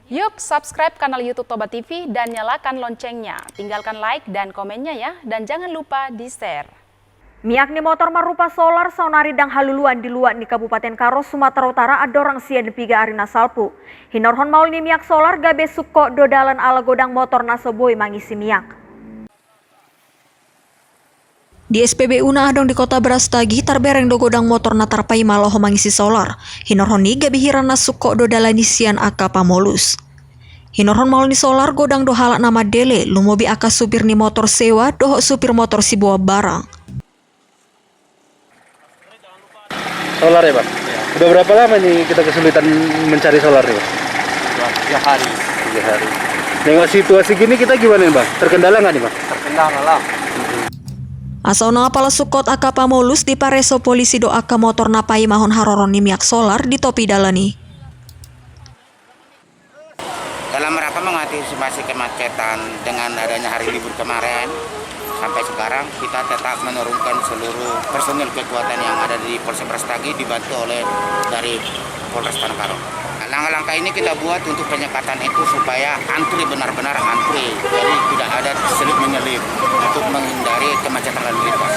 Yuk subscribe kanal YouTube Toba TV dan nyalakan loncengnya. Tinggalkan like dan komennya ya. Dan jangan lupa di-share. Miak ni motor marupa solar saunari dang haluluan di luar ni Kabupaten Karo, Sumatera Utara ada orang sia depiga arina salpu. Hinorhon maul ni miak solar gabe suko dodalan ala godang motor nasoboi mangisi miak. Di SPBU na adong di Kota Brastagi tarbereng do godang motor na tarpai maloho mangisi solar. Hinorhon ni gabi hirana suko do dalani sian aka pamolus. Hinorhon maul ni solar godang do halak nama dele lumobi aka supir ni motor sewa doho supir motor si buah barang. Solar ya, Bang? Ya. Udah berapa lama nih kita kesulitan mencari solar nih, Bang? 3 hari. 3 hari. Nengok situasi gini kita gimana nih, Bang? Terkendala nggak nih, Bang? Terkendala lah. Asal na pala sukot aka pamolus di pareso polisi do aka motor napai mahon haroron ni miak solar di topi dalani. Dalam rangka mengantisipasi kemacetan dengan adanya hari libur kemarin, sampai sekarang kita tetap menurunkan seluruh personil kekuatan yang ada di Polsek Brastagi dibantu oleh dari Polres Tanah Karo. Langkah-langkah ini kita buat untuk penyekatan itu supaya antri benar-benar antri, jadi tidak ada selip-menyelip untuk menghindari kemacetan lalu lintas.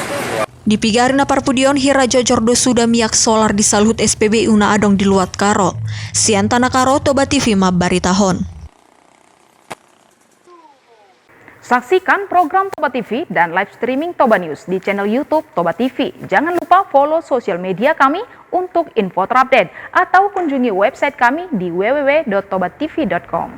Di pigarina parpudion hira jojordo sudah miak solar di salhut SPBU na adong di luat Karo. Sian Tanah Karo, Toba TV mabari tahun. Saksikan program Toba TV dan live streaming Toba News di channel YouTube Toba TV. Jangan lupa follow sosial media kami untuk info terupdate atau kunjungi website kami di www.tobatv.com.